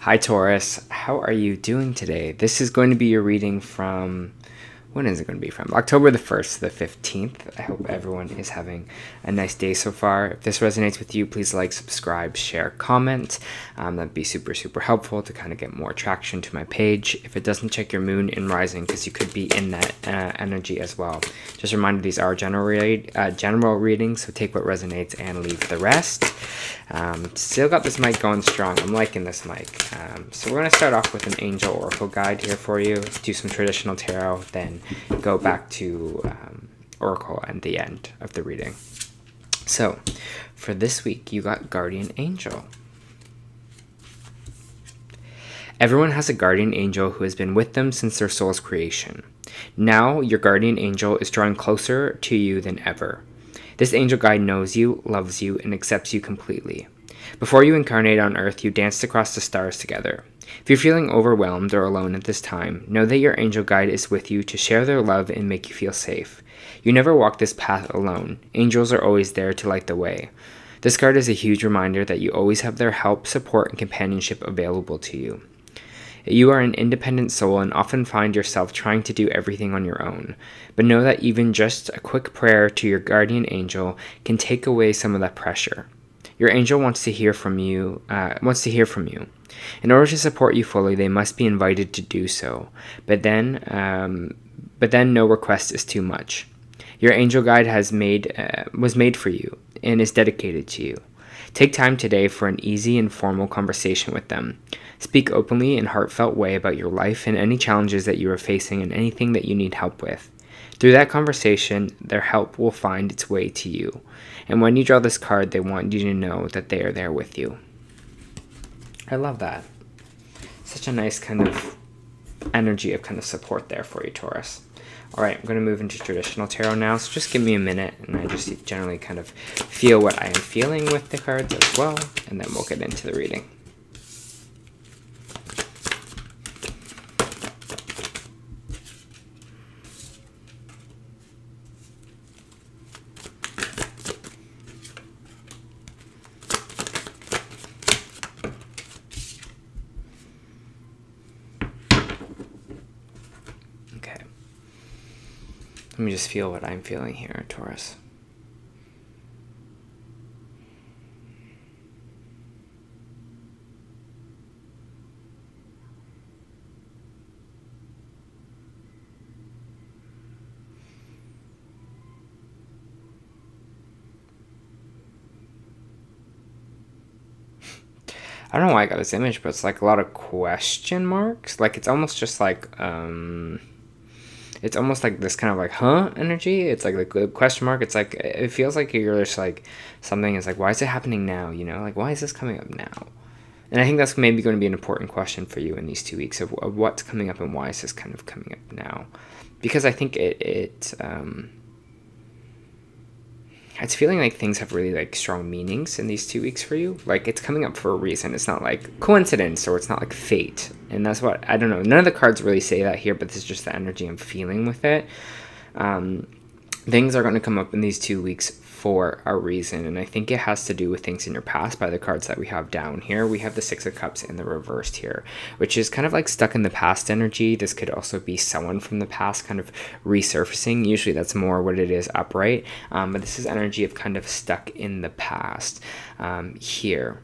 Hi Taurus, how are you doing today? This is going to be your reading from, when is it going to be from? October the 1st to the 15th. I hope everyone is having a nice day so far. If this resonates with you, please like, subscribe, share, comment. That'd be super helpful to kind of get more traction to my page. If it doesn't, check your moon and rising because you could be in that energy as well. Just a reminder, these are general readings, so take what resonates and leave the rest. Still got this mic going strong. I'm liking this mic. So we're going to start off with an angel oracle guide here for you. Do some traditional tarot, then go back to oracle at the end of the reading. So for this week, you got guardian angel. Everyone has a guardian angel who has been with them since their soul's creation. Now your guardian angel is drawing closer to you than ever. This angel guide knows you, loves you, and accepts you completely. Before you incarnate on Earth, you danced across the stars together. If you're feeling overwhelmed or alone at this time, know that your angel guide is with you to share their love and make you feel safe. You never walk this path alone. Angels are always there to light the way. This card is a huge reminder that you always have their help, support, and companionship available to you. You are an independent soul and often find yourself trying to do everything on your own. But know that even just a quick prayer to your guardian angel can take away some of that pressure. Your angel wants to hear from you. In order to support you fully, they must be invited to do so. But then no request is too much. Your angel guide was made for you and is dedicated to you. Take time today for an easy and formal conversation with them. Speak openly in a heartfelt way about your life and any challenges that you are facing and anything that you need help with. Through that conversation, their help will find its way to you. And when you draw this card, they want you to know that they are there with you. I love that. Such a nice kind of energy of kind of support there for you, Taurus. All right, I'm going to move into traditional tarot now, so just give me a minute, and I just generally kind of feel what I am feeling with the cards as well, and then we'll get into the reading. Let me just feel what I'm feeling here, Taurus. I don't know why I got this image, but it's like a lot of question marks. Like it's almost just like it's almost like this kind of like, huh, energy. It's like the question mark. It's like, it feels like you're just like, something is like, why is it happening now? You know, like, why is this coming up now? And I think that's maybe going to be an important question for you in these 2 weeks of what's coming up and why is this kind of coming up now? Because I think it's feeling like things have really like strong meanings in these 2 weeks for you. Like it's coming up for a reason. It's not like coincidence or it's not like fate. And that's what, I don't know. None of the cards really say that here, but this is just the energy I'm feeling with it. Things are going to come up in these 2 weeks for a reason. And I think it has to do with things in your past by the cards that we have down here. We have the Six of Cups in the reversed here, which is kind of like stuck in the past energy. This could also be someone from the past kind of resurfacing. Usually that's more what it is upright. But this is energy of kind of stuck in the past here.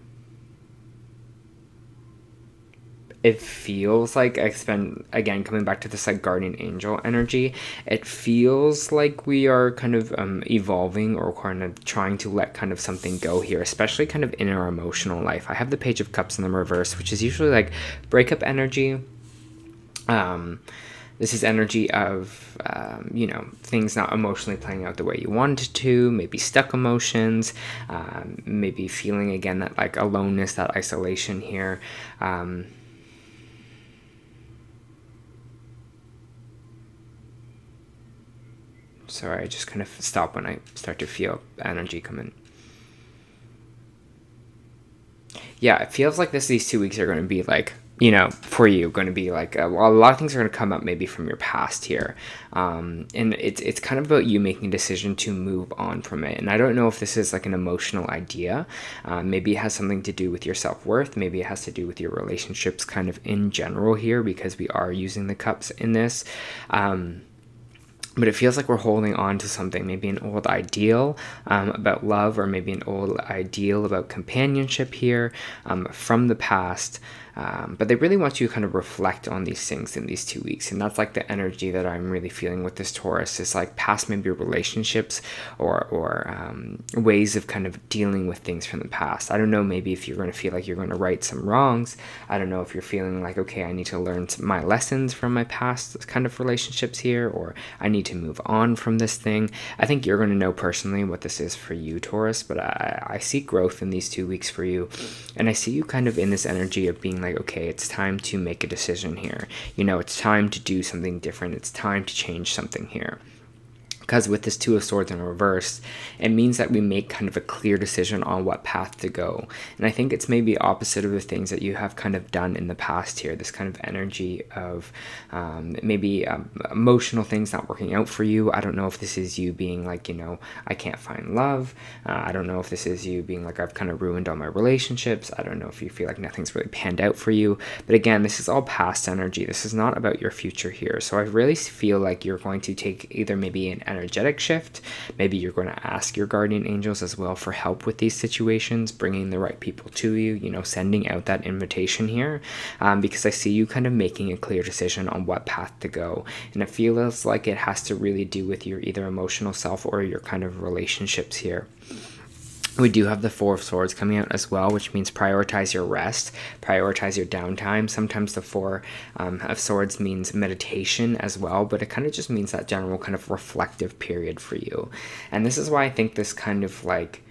It feels like, again, coming back to this like guardian angel energy, it feels like we are kind of evolving or kind of trying to let kind of something go here, especially kind of in our emotional life. I have the Page of Cups in the reverse, which is usually like breakup energy. This is energy of, you know, things not emotionally playing out the way you wanted to, maybe stuck emotions, maybe feeling again that like aloneness, that isolation here. Sorry, I just kind of stop when I start to feel energy come in. Yeah, it feels like these 2 weeks are going to be like for you, going to be like a lot of things are going to come up maybe from your past here, and it's kind of about you making a decision to move on from it. And I don't know if this is like an emotional idea. Maybe it has something to do with your self-worth. Maybe it has to do with your relationships kind of in general here, because we are using the cups in this. But it feels like we're holding on to something, maybe an old ideal about love, or maybe an old ideal about companionship here from the past. But they really want you to kind of reflect on these things in these 2 weeks. And that's like the energy that I'm really feeling with this Taurus, is like past maybe relationships or ways of kind of dealing with things from the past. I don't know, maybe if you're going to feel like you're going to right some wrongs. I don't know if you're feeling like, okay, I need to learn my lessons from my past kind of relationships here, or I need to move on from this thing. I think you're going to know personally what this is for you, Taurus, but I see growth in these 2 weeks for you. And I see you kind of in this energy of being like, okay, it's time to make a decision here. It's time to do something different. It's time to change something here. Because with this Two of Swords in reverse, it means that we make kind of a clear decision on what path to go. And I think it's maybe opposite of the things that you have kind of done in the past here. This kind of energy of maybe emotional things not working out for you. I don't know if this is you being like, I can't find love. I don't know if this is you being like, I've kind of ruined all my relationships. I don't know if you feel like nothing's really panned out for you. But again, this is all past energy. This is not about your future here. So I really feel like you're going to take either maybe an energetic shift. Maybe you're going to ask your guardian angels as well for help with these situations, bringing the right people to you, sending out that invitation here, because I see you kind of making a clear decision on what path to go. And it feels like it has to really do with your either emotional self or your kind of relationships here. We do have the Four of Swords coming out as well, which means prioritize your rest, prioritize your downtime. Sometimes the Four of Swords means meditation as well, but it kind of just means that general kind of reflective period for you. And this is why I think this kind of like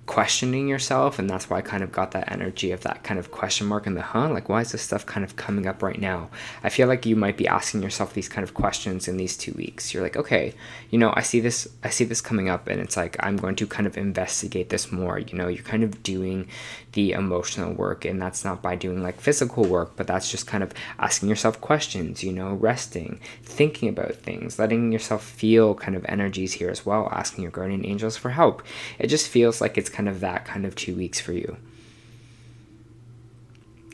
questioning yourself, and that's why I kind of got that energy of that kind of question mark and the like, why is this stuff kind of coming up right now? I feel like you might be asking yourself these kind of questions in these 2 weeks. You're like, okay, I see this coming up, and it's like, I'm going to kind of investigate this more. You're kind of doing the emotional work, and that's not by doing like physical work, but that's just kind of asking yourself questions, resting, thinking about things, letting yourself feel kind of energies here as well, asking your guardian angels for help. It just feels like it's kind of that kind of 2 weeks for you.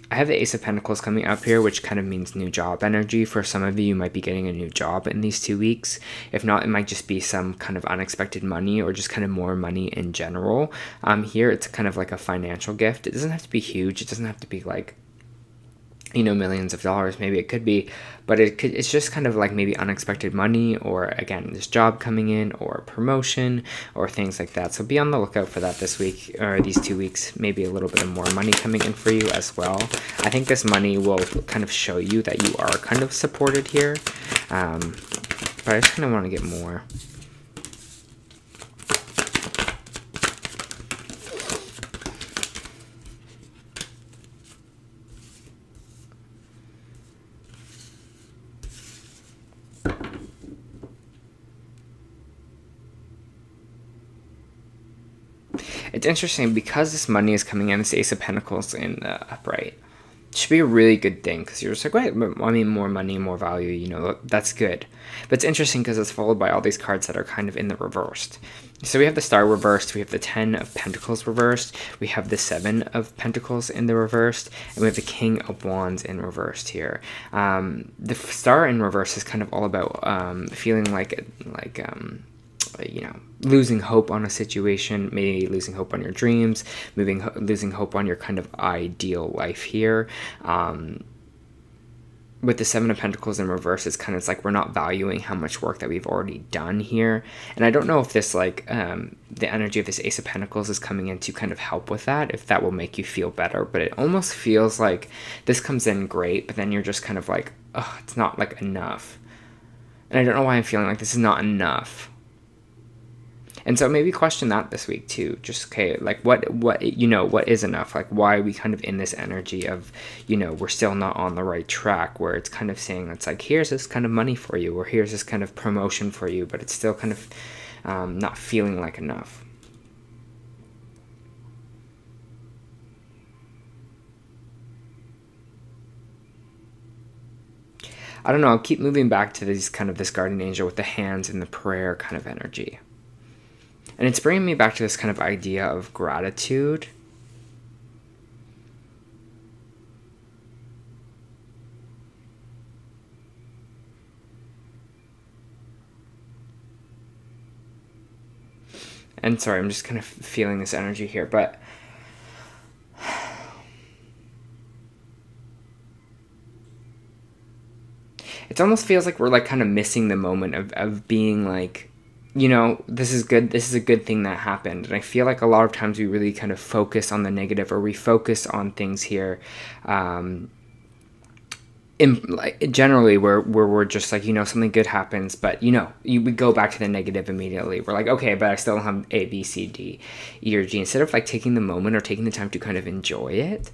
I have the Ace of Pentacles coming up here, which kind of means new job energy. For some of you, you might be getting a new job in these 2 weeks. If not, it might just be some kind of unexpected money, or just kind of more money in general. Here, it's kind of like a financial gift. It doesn't have to be huge. It doesn't have to be like, millions of dollars. Maybe it could be, but it's just kind of like maybe unexpected money, or again, this job coming in, or promotion, or things like that. So be on the lookout for that this week, or these 2 weeks. Maybe a little bit of more money coming in for you as well. I think this money will kind of show you that you are kind of supported here, but I just kind of want to get more. It's interesting because this money is coming in, this Ace of Pentacles in the upright. It should be a really good thing, because you're just like, wait, I mean, more money, more value, that's good. But it's interesting because it's followed by all these cards that are kind of in the reversed. So we have the Star reversed, we have the 10 of Pentacles reversed, we have the 7 of Pentacles in the reversed, and we have the King of Wands in reversed here. The Star in reverse is kind of all about feeling like losing hope on a situation, maybe losing hope on your dreams, losing hope on your kind of ideal life here. With the 7 of Pentacles in reverse, it's kind of like we're not valuing how much work that we've already done here. And I don't know if this the energy of this Ace of Pentacles is coming in to kind of help with that, if that will make you feel better. But it almost feels like this comes in great, but then you're just kind of like, oh, it's not like enough. And I don't know why I'm feeling like this is not enough. And so maybe question that this week too. Just, okay, like what is enough? Like, why are we kind of in this energy of, we're still not on the right track, where it's kind of saying, it's like, here's this kind of money for you, or here's this kind of promotion for you, but it's still kind of not feeling like enough. I don't know, I'll keep moving back to these kind of this guardian angel with the hands and the prayer kind of energy. And it's bringing me back to this kind of idea of gratitude. And sorry, I'm just kind of feeling this energy here, but it almost feels like we're like kind of missing the moment of being like, you know, this is good, this is a good thing that happened. And I feel like a lot of times we really kind of focus on the negative, or we focus on things here generally where we're just like, you know, something good happens, but you know, we go back to the negative immediately. We're like, okay, but I still don't have A, B, C, D, E, or G, instead of like taking the moment or taking the time to kind of enjoy it.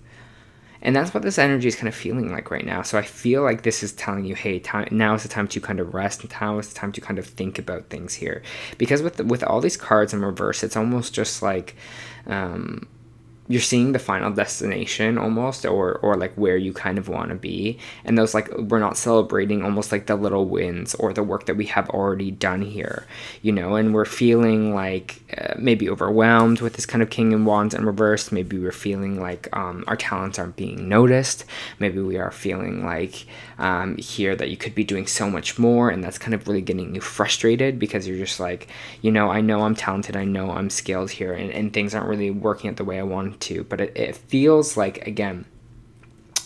And that's what this energy is kind of feeling like right now. So I feel like this is telling you, hey, now is the time to kind of rest, and now is the time to kind of think about things here. Because with all these cards in reverse, it's almost just like you're seeing the final destination almost, or like where you kind of want to be. And those, like, we're not celebrating almost like the little wins or the work that we have already done here, you know, and we're feeling like maybe overwhelmed with this kind of King and Wands in reverse. Maybe we're feeling like our talents aren't being noticed. Maybe we are feeling like here that you could be doing so much more, and that's kind of really getting you frustrated because you're just like, you know I'm talented, I know I'm skilled here, and things aren't really working out the way I want to. But it feels like, again,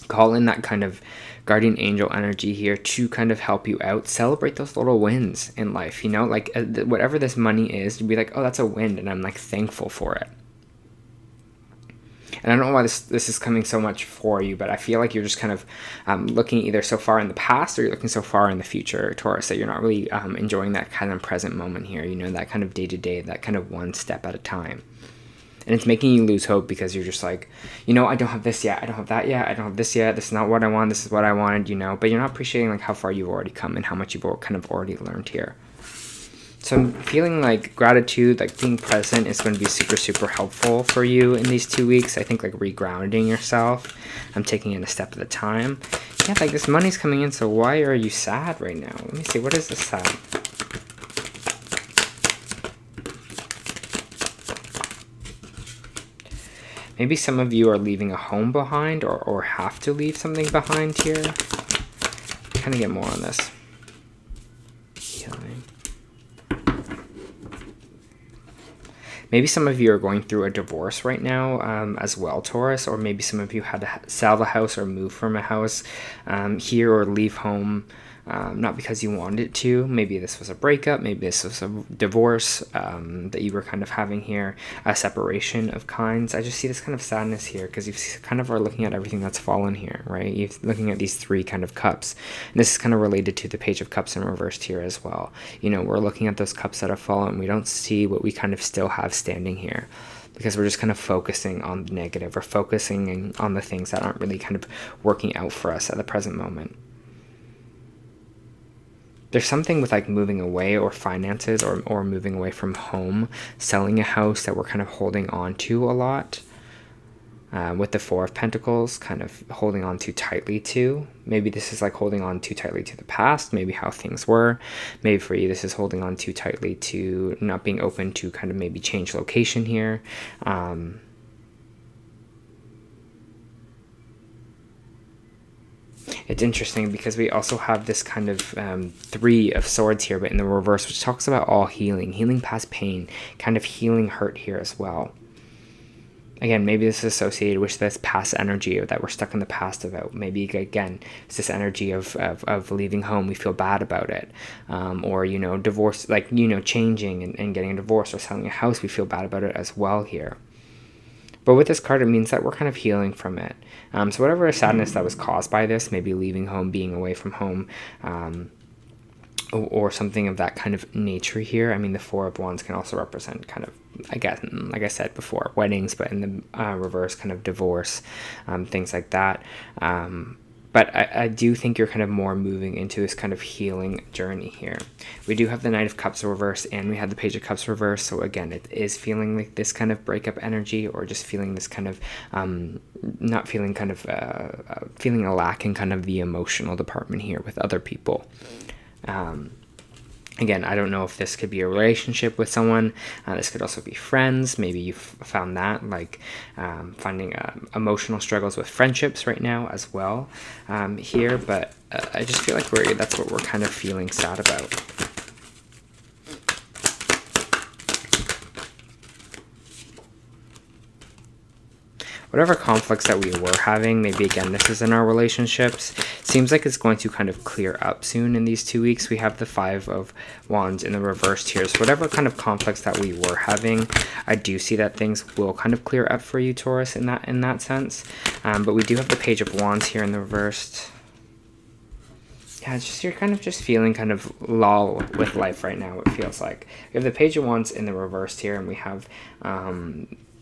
call in that kind of guardian angel energy here to kind of help you out. Celebrate those little wins in life, you know, like whatever this money is, to be like, oh, that's a win, and I'm like thankful for it. And I don't know why this is coming so much for you, but I feel like you're just kind of looking either so far in the past, or you're looking so far in the future, Taurus, that you're not really enjoying that kind of present moment here, you know, that kind of day-to-day, that kind of one step at a time. And it's making you lose hope because you're just like, you know, I don't have this yet, I don't have that yet, I don't have this yet, this is not what I want, this is what I wanted, you know, but you're not appreciating like how far you've already come and how much you've kind of already learned here. So I'm feeling like gratitude, like being present, is going to be super, super helpful for you in these 2 weeks. I think like regrounding yourself. I'm taking it a step at a time. Yeah, like this money's coming in, so why are you sad right now? Let me see, what is this sad? Maybe some of you are leaving a home behind, or have to leave something behind here. Kind of get more on this. Healing. Maybe some of you are going through a divorce right now as well, Taurus, or maybe some of you had to sell the house or move from a house here, or leave home not because you wanted to. Maybe this was a breakup, maybe this was a divorce that you were kind of having here, a separation of kinds. I just see this kind of sadness here because you kind of are looking at everything that's fallen here, right? You're looking at these three kind of cups, and this is kind of related to the Page of Cups in reversed here as well. You know, we're looking at those cups that have fallen. We don't see what we kind of still have standing here, because we're just kind of focusing on the negative, or focusing on the things that aren't really kind of working out for us at the present moment. There's something with like moving away, or finances, or moving away from home, selling a house that we're kind of holding on to a lot. With the Four of Pentacles, kind of holding on too tightly to. Maybe this is like holding on too tightly to the past, maybe how things were. Maybe for you, this is holding on too tightly to not being open to kind of maybe change location here. It's interesting because we also have this kind of Three of Swords here, but in the reverse, which talks about all healing past pain, kind of healing hurt here as well. Again, maybe this is associated with this past energy that we're stuck in the past about. Maybe, again, it's this energy of leaving home. We feel bad about it. Or, you know, divorce, like, you know, changing and getting a divorce, or selling a house. We feel bad about it as well here. But with this card, it means that we're kind of healing from it. So whatever sadness that was caused by this, maybe leaving home, being away from home, or something of that kind of nature here. I mean, the Four of Wands can also represent kind of, I guess, like I said before, weddings, but in the reverse, kind of divorce, things like that. But I do think you're kind of more moving into this kind of healing journey here. We do have the Knight of Cups reverse, and we have the Page of Cups reverse. So again, it is feeling like this kind of breakup energy, or just feeling this kind of not feeling kind of feeling a lack in kind of the emotional department here with other people. Again, I don't know if this could be a relationship with someone. This could also be friends. Maybe you've found that, like finding emotional struggles with friendships right now as well here. But I just feel like that's what we're kind of feeling sad about. Whatever conflicts that we were having, maybe again, this is in our relationships, seems like it's going to kind of clear up soon in these 2 weeks. We have the 5 of Wands in the reversed here. So whatever kind of conflicts that we were having, I do see that things will kind of clear up for you, Taurus, in that sense. But we do have the Page of Wands here in the reversed. Yeah, it's just, you're kind of just feeling kind of lull with life right now, it feels like. We have the Page of Wands in the reversed here, and we have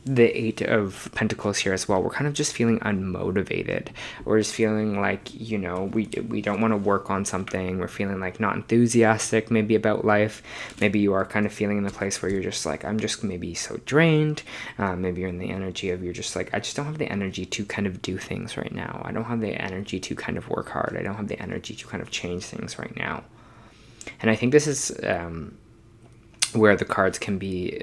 the 8 of Pentacles here as well. We're kind of just feeling unmotivated. We're just feeling like, you know, we don't want to work on something. We're feeling like not enthusiastic maybe about life. Maybe you are kind of feeling in the place where you're just like, I'm just maybe so drained. Maybe you're in the energy of, you're just like, I just don't have the energy to kind of do things right now. I don't have the energy to kind of work hard. I don't have the energy to kind of change things right now. And I think this is where the cards can be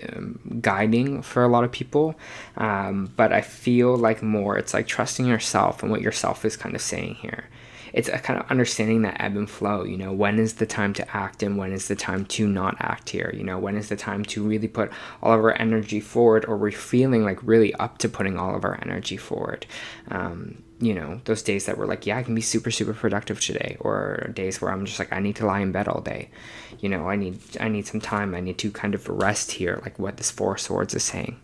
guiding for a lot of people, but I feel like more it's like trusting yourself and what yourself is kind of saying here. It's a kind of understanding that ebb and flow, you know, when is the time to act and when is the time to not act here, you know, when is the time to really put all of our energy forward, or we're feeling like really up to putting all of our energy forward. You know, those days that we're like, yeah, I can be super, super productive today, or days where I'm just like, I need to lie in bed all day. You know, I need some time. I need to kind of rest here, like what this 4 of Swords is saying.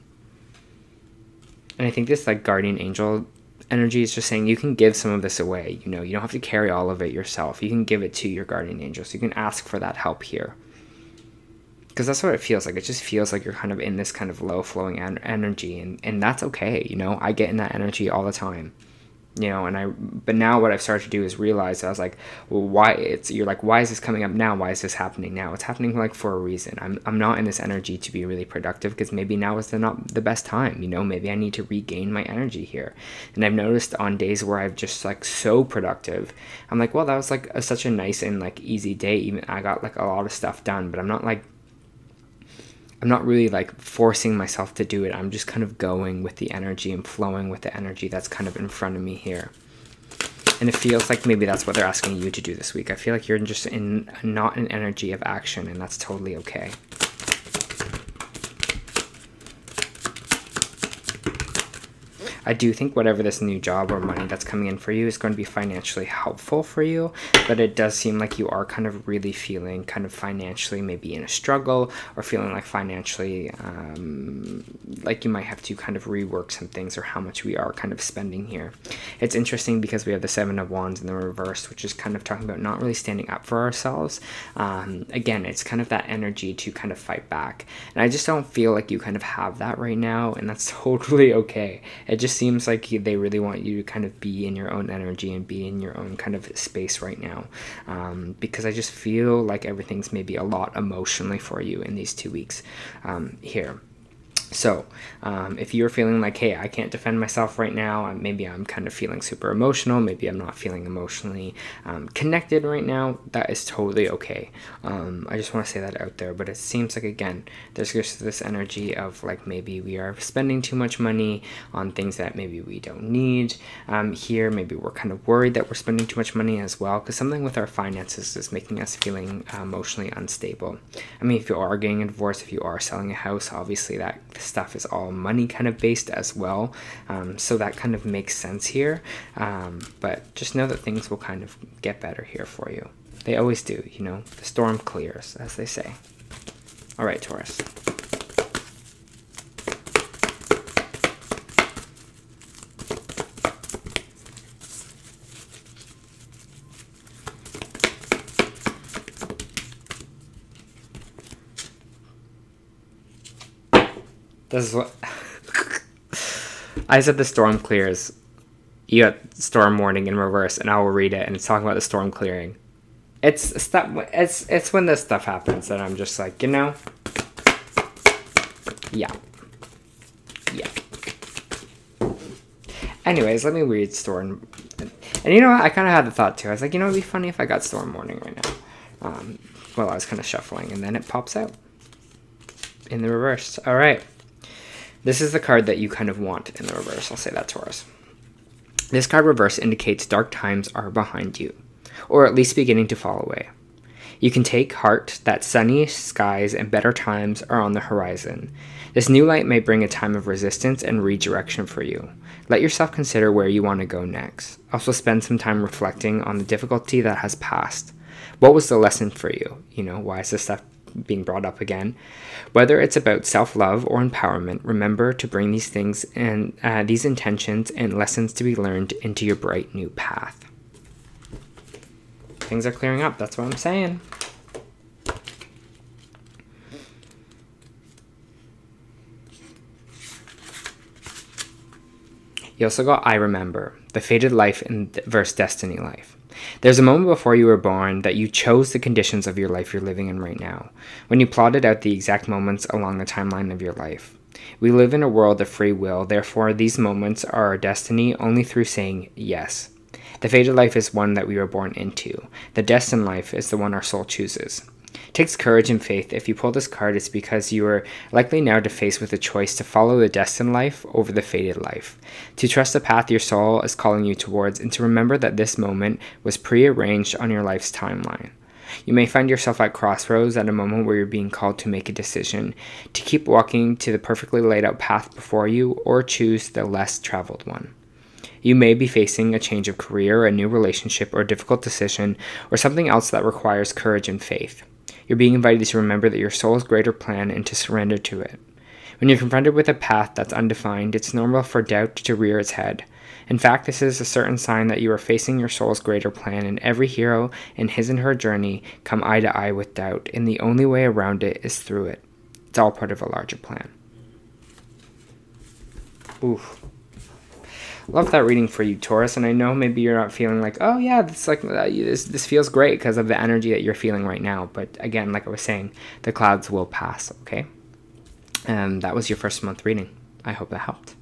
And I think this like guardian angel energy is just saying you can give some of this away. You know, you don't have to carry all of it yourself. You can give it to your guardian angel. So you can ask for that help here. Because that's what it feels like. It just feels like you're kind of in this kind of low flowing energy, and that's okay. You know, I get in that energy all the time. You know, but now what I've started to do is realize, I was like, well, you're like, why is this coming up now? Why is this happening now? It's happening like for a reason. I'm not in this energy to be really productive, because maybe now is not the best time, you know, maybe I need to regain my energy here. And I've noticed on days where I've just like so productive, I'm like, well, that was like such a nice and like easy day. Even I got like a lot of stuff done, but I'm not really like forcing myself to do it. I'm just kind of going with the energy and flowing with the energy that's kind of in front of me here. And it feels like maybe that's what they're asking you to do this week. I feel like you're just not an energy of action, and that's totally okay. I do think whatever this new job or money that's coming in for you is going to be financially helpful for you, but it does seem like you are kind of really feeling kind of financially maybe in a struggle, or feeling like financially like you might have to kind of rework some things, or how much we are kind of spending here. It's interesting because we have the 7 of Wands in the reverse, which is kind of talking about not really standing up for ourselves. Again, it's kind of that energy to kind of fight back, and I just don't feel like you kind of have that right now, and that's totally okay. It just seems like they really want you to kind of be in your own energy and be in your own kind of space right now, because I just feel like everything's maybe a lot emotionally for you in these 2 weeks here. So if you're feeling like, hey, I can't defend myself right now, maybe I'm kind of feeling super emotional, maybe I'm not feeling emotionally connected right now, that is totally okay. I just want to say that out there. But it seems like, again, there's just this energy of like maybe we are spending too much money on things that maybe we don't need here. Maybe we're kind of worried that we're spending too much money as well, because something with our finances is making us feeling emotionally unstable. I mean, if you are getting a divorce, if you are selling a house, obviously that stuff is all money kind of based as well, so that kind of makes sense here, but just know that things will kind of get better here for you. They always do, you know, the storm clears, as they say. All right, Taurus. This is what I said, the storm clears. you got storm warning in reverse, and I will read it, and it's talking about the storm clearing. It's when this stuff happens that I'm just like, you know, yeah. Anyways, let me read storm. And you know what? I kind of had the thought too. I was like, you know, it'd be funny if I got storm warning right now. Well, I was kind of shuffling, and then it pops out in the reverse. All right. This is the card that you kind of want in the reverse. I'll say that, Taurus. This card reverse indicates dark times are behind you, or at least beginning to fall away. You can take heart that sunny skies and better times are on the horizon. This new light may bring a time of resistance and redirection for you. Let yourself consider where you want to go next. Also spend some time reflecting on the difficulty that has passed. What was the lesson for you? You know, why is this stuff being brought up again? Whether it's about self-love or empowerment, remember to bring these things and these intentions and lessons to be learned into your bright new path. Things are clearing up. That's what I'm saying. You also got I Remember, the fated life and versus destiny life. There's a moment before you were born that you chose the conditions of your life you're living in right now, when you plotted out the exact moments along the timeline of your life. We live in a world of free will, therefore these moments are our destiny only through saying yes. The fated life is one that we were born into. The destined life is the one our soul chooses. It takes courage and faith. If you pull this card, it's because you are likely now to face with a choice to follow the destined life over the fated life, to trust the path your soul is calling you towards, and to remember that this moment was prearranged on your life's timeline. You may find yourself at crossroads at a moment where you're being called to make a decision, to keep walking to the perfectly laid out path before you, or choose the less traveled one. You may be facing a change of career, a new relationship, or a difficult decision, or something else that requires courage and faith. You're being invited to remember that your soul's greater plan and to surrender to it. When you're confronted with a path that's undefined, it's normal for doubt to rear its head. In fact, this is a certain sign that you are facing your soul's greater plan, and every hero in his and her journey come eye to eye with doubt, and the only way around it is through it. It's all part of a larger plan. Oof. Love that reading for you, Taurus, and I know maybe you're not feeling like, oh yeah, this feels great because of the energy that you're feeling right now, but again, like I was saying, the clouds will pass, okay? And that was your first month reading. I hope that helped.